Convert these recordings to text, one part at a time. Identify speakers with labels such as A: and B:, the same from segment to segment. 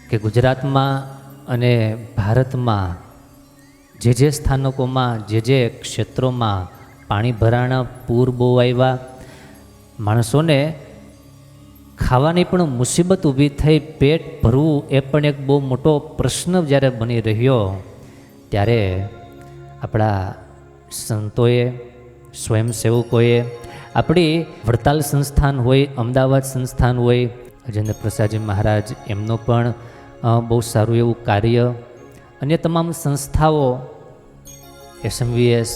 A: કે ગુજરાતમાં અને ભારતમાં જે સ્થાનકોમાં જે ક્ષેત્રોમાં પાણી ભરાણા, પૂર બહુ આવ્યા, માણસોને ખાવાની પણ મુસીબત ઊભી થઈ, પેટ ભરવું એ પણ એક બહુ મોટો પ્રશ્ન જ્યારે બની રહ્યો, ત્યારે આપણા સંતોએ, સ્વયંસેવકોએ, આપણી વડતાલ સંસ્થાન હોય, અમદાવાદ સંસ્થાન હોય, અજેન્દ્ર પ્રસાદજી મહારાજ, એમનો પણ બહુ સારું એવું કાર્ય, અન્ય તમામ સંસ્થાઓ, SMVS,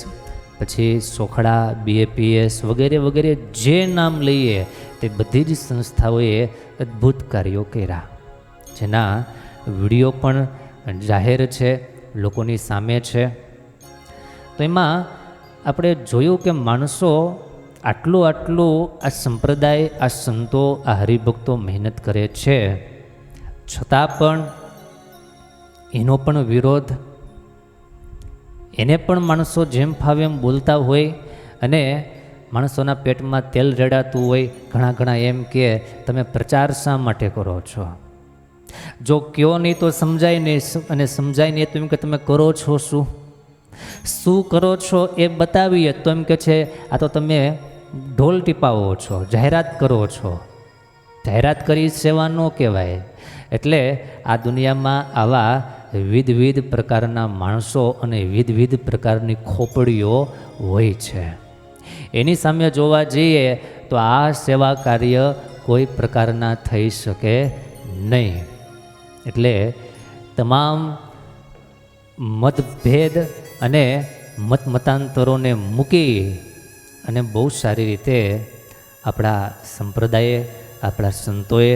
A: પછી સોખડા, BAPS વગેરે વગેરે જે નામ લઈએ તે બધી જ સંસ્થાઓએ અદ્ભુત કાર્યો કર્યા, જેના વિડીયો પણ જાહેર છે, લોકોની સામે છે. તો એમાં આપણે જોયું કે માણસો આટલું આ સંપ્રદાય, આ સંતો, આ હરિભક્તો મહેનત કરે છે, છતાં પણ એનો પણ વિરોધ, એને પણ માણસો જેમ ફાવે એમ બોલતા હોય, અને માણસોના પેટમાં તેલ રેડાતું હોય. ઘણા એમ કે તમે પ્રચાર શા માટે કરો છો? જો કયો નહીં તો સમજાય નહીં, અને સમજાય નહીં તો એમ કે તમે કરો છો શું કરો છો એ બતાવીએ તો એમ કે છે આ તો તમે ઢોલ ટીપાવો છો, જાહેરાત કરો છો. જાહેરાત કરી સેવા ન કહેવાય. એટલે આ દુનિયામાં આવા વિવિધ પ્રકારના માણસો અને વિવિધ પ્રકારની ખોપડીઓ હોય છે. એની સામે જોવા જઈએ તો આ સેવા કાર્ય કોઈ પ્રકારના થઈ શકે નહીં. એટલે તમામ મતભેદ અને મતાંતરોને મૂકી અને બહુ સારી રીતે આપણા સંપ્રદાયે, આપણા સંતોએ,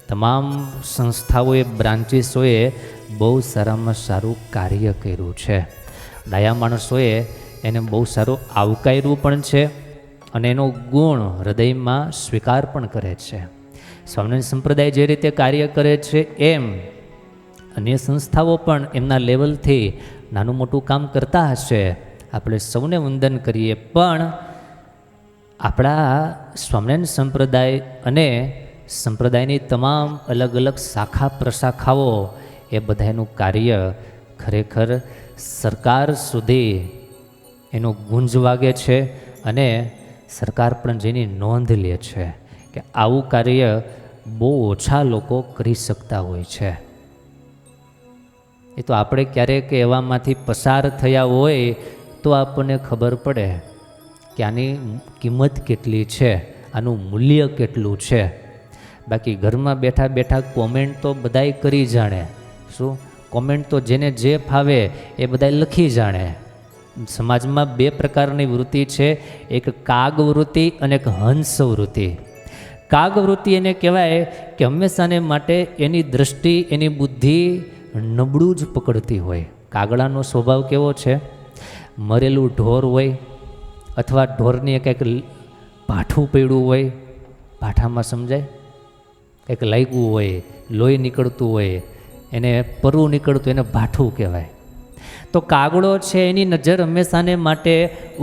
A: તમામ સંસ્થાઓએ, બ્રાન્ચીસોએ બહુ સારામાં સારું કાર્ય કર્યું છે. ડાયા માણસોએ એને બહુ સારું આવકાર્યું પણ છે, અને એનો ગુણ હૃદયમાં સ્વીકાર પણ કરે છે. સ્વામિનારાયણ સંપ્રદાય જે રીતે કાર્ય કરે છે એમ અન્ય સંસ્થાઓ પણ એમના લેવલથી નાનું મોટું કામ કરતા હશે, આપણે સૌને વંદન કરીએ. પણ આપણા સ્વામિનારાયણ સંપ્રદાય અને સંપ્રદાયની તમામ અલગ અલગ શાખા પ્રશાખાઓ, એ બધાનું કાર્ય ખરેખર સરકાર સુધી એનો ગુંજ વાગે છે, અને સરકાર પણ જેની નોંધ લે છે કે આવું કાર્ય બહુ ઓછા લોકો કરી શકતા હોય છે. એ તો આપણે ક્યારેક એવામાંથી પસાર થયા હોય તો આપણને ખબર પડે કે આની કિંમત કેટલી છે, આનું મૂલ્ય કેટલું છે. બાકી ઘરમાં બેઠા બેઠા કોમેન્ટ તો બધાય કરી જાણે. શું કોમેન્ટ તો જેને જે ફાવે એ બધાય લખી જાણે. સમાજમાં બે પ્રકારની વૃત્તિ છે, એક કાગ વૃત્તિ અને એક હંસ વૃત્તિ. કાગ વૃત્તિ એને કહેવાય કે હંમેશાને માટે એની દૃષ્ટિ, એની બુદ્ધિ નબળું જ પકડતી હોય. કાગડાનો સ્વભાવ કેવો છે? મરેલું ઢોર હોય અથવા ઢોરની કંઈક ભાઠું પડ્યું હોય, ભાઠામાં સમજાય, કંઈક લાગ્યું હોય, લોહી નીકળતું હોય, એને પરવું નીકળતું, એને ભાઠું કહેવાય. તો કાગડો છે એની નજર હંમેશાને માટે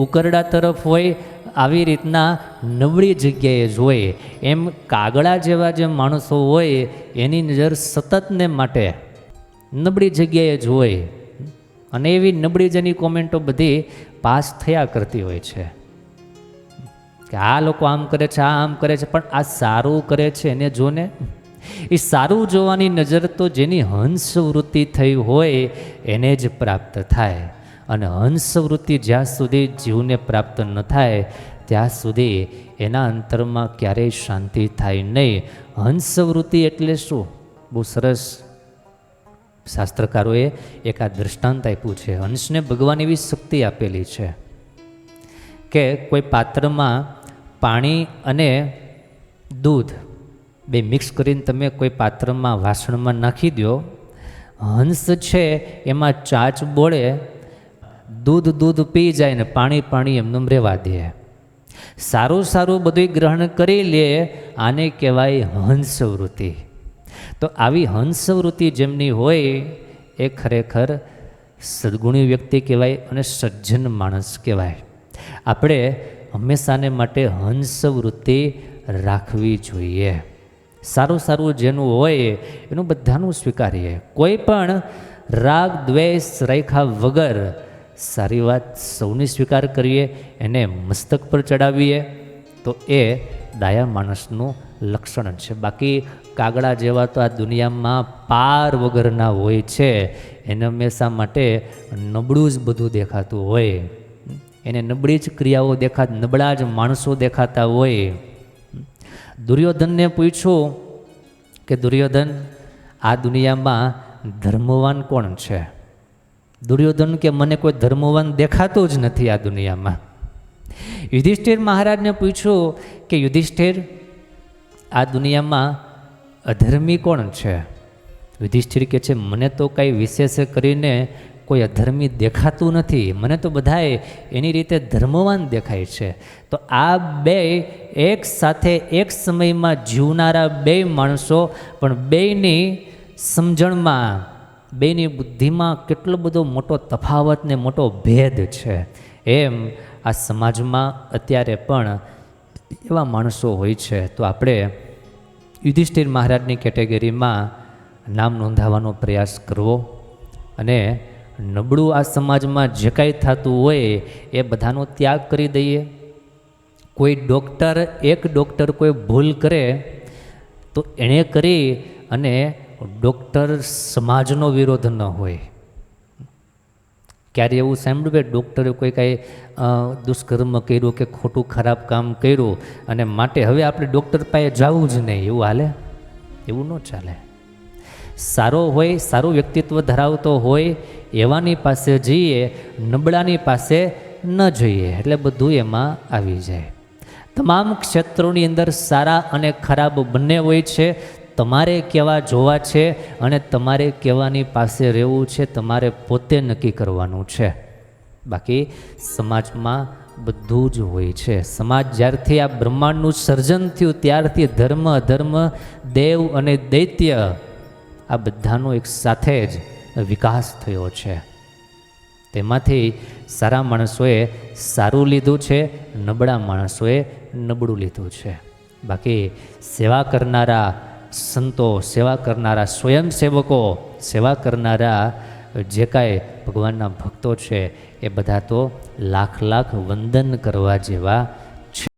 A: ઉકરડા તરફ હોય, આવી રીતના નબળી જગ્યાએ જ હોય. એમ કાગડા જેવા જે માણસો હોય એની નજર સતતને માટે નબળી જગ્યાએ જ હોય, અને એવી નબળી જેની કોમેન્ટો બધી પાસ થયા કરતી હોય છે કે આ લોકો આમ કરે છે, આ આમ કરે છે, પણ આ સારું કરે છે એને જોને. એ સારું જોવાની નજર તો જેની હંસવૃત્તિ થઈ હોય એને જ પ્રાપ્ત થાય. અને હંસવૃત્તિ જ્યાં સુધી જીવને પ્રાપ્ત ન થાય ત્યાં સુધી એના અંતરમાં ક્યારેય શાંતિ થાય નહીં. હંસવૃત્તિ એટલે શું? બહુ સરસ શાસ્ત્રકારોએ એક આ દૃષ્ટાંત આપ્યું છે. હંસને ભગવાન એવી શક્તિ આપેલી છે કે કોઈ પાત્રમાં પાણી અને દૂધ બે મિક્સ કરીને તમે કોઈ પાત્રમાં, વાસણમાં નાખી દો, હંસ છે એમાં ચાંચ બોળે, દૂધ પી જાય ને પાણી એમનેમ રહેવા દે. સારું બધું ગ્રહણ કરી લે, આને કહેવાય હંસવૃત્તિ. તો આવી હંસવૃત્તિ જેમની હોય એ ખરેખર સદગુણી વ્યક્તિ કહેવાય અને સજ્જન માણસ કહેવાય. આપણે હંમેશાને માટે હંસવૃત્તિ રાખવી જોઈએ. સારું સારું જેનું હોય એનું બધાનું સ્વીકારીએ. કોઈ પણ રાગ દ્વેષ રાખ્યા વગર સારી વાત સૌની સ્વીકાર કરીએ, એને મસ્તક પર ચડાવીએ તો એ ડાયા માણસનું લક્ષણ છે. બાકી કાગડા જેવા તો આ દુનિયામાં પાર વગરના હોય છે. એને હંમેશા માટે નબળું જ બધું દેખાતું હોય, એને નબળી જ ક્રિયાઓ નબળા જ માણસો દેખાતા હોય. દુર્યોધનને પૂછ્યું કે દુર્યોધન, આ દુનિયામાં ધર્મવાન કોણ છે? દુર્યોધન કે મને કોઈ ધર્મવાન દેખાતું જ નથી આ દુનિયામાં. યુધિષ્ઠિર મહારાજને પૂછ્યું કે યુધિષ્ઠિર, આ દુનિયામાં અધર્મી કોણ છે? યુધિષ્ઠિર કહે છે મને તો કંઈ વિશેષ કરીને કોઈ અધર્મી દેખાતું નથી, મને તો બધાએ એની રીતે ધર્મવાન દેખાય છે. તો આ બે એક સાથે એક સમયમાં જીવનારા બે માણસો, પણ બેયની સમજણમાં બેયની બુદ્ધિમાં કેટલો બધો મોટો તફાવત ને મોટો ભેદ છે. એમ આ સમાજમાં અત્યારે પણ એવા માણસો હોય છે. તો આપણે યુધિષ્ઠિર મહારાજની કેટેગરીમાં નામ નોંધાવવાનો પ્રયાસ કરવો અને નબળું આ સમાજમાં જે કાંઈ થતું હોય એ બધાનો ત્યાગ કરી દઈએ. કોઈ ડૉક્ટર, એક ડૉક્ટર કોઈ ભૂલ કરે તો એણે કરી અને ડૉક્ટર સમાજનો વિરોધ ન હોય. ક્યારે એવું સાંભળ્યું કે ડૉક્ટરે કોઈ કાંઈ દુષ્કર્મ કર્યું કે ખોટું ખરાબ કામ કર્યું અને માટે હવે આપણે ડૉક્ટર પાસે જવું જ નહીં, એવું હાલે? એવું ન ચાલે. સારો હોય, સારું વ્યક્તિત્વ ધરાવતો હોય એવાની પાસે જઈએ, નબળાની પાસે ન જઈએ, એટલે બધું એમાં આવી જાય. તમામ ક્ષેત્રોની અંદર સારા અને ખરાબ બંને હોય છે. તમારે કેવા જોવા છે અને તમારે કેવાની પાસે રહેવું છે, તમારે પોતે નક્કી કરવાનું છે. બાકી સમાજમાં બધું જ હોય છે. સમાજ જ્યારથી આ બ્રહ્માંડનું સર્જન થયું ત્યારથી ધર્મ અધર્મ, દેવ અને દૈત્ય આ બધાનો એક સાથે જ વિકાસ થયો છે. તેમાંથી સારા માણસોએ સારું લીધું છે, નબળા માણસોએ નબળું લીધું છે. બાકી સેવા કરનારા સંતો, સેવા કરનારા સ્વયંસેવકો, સેવા કરનારા જે કાંઈ ભગવાનના ભક્તો છે એ બધા તો લાખ લાખ વંદન કરવા જેવા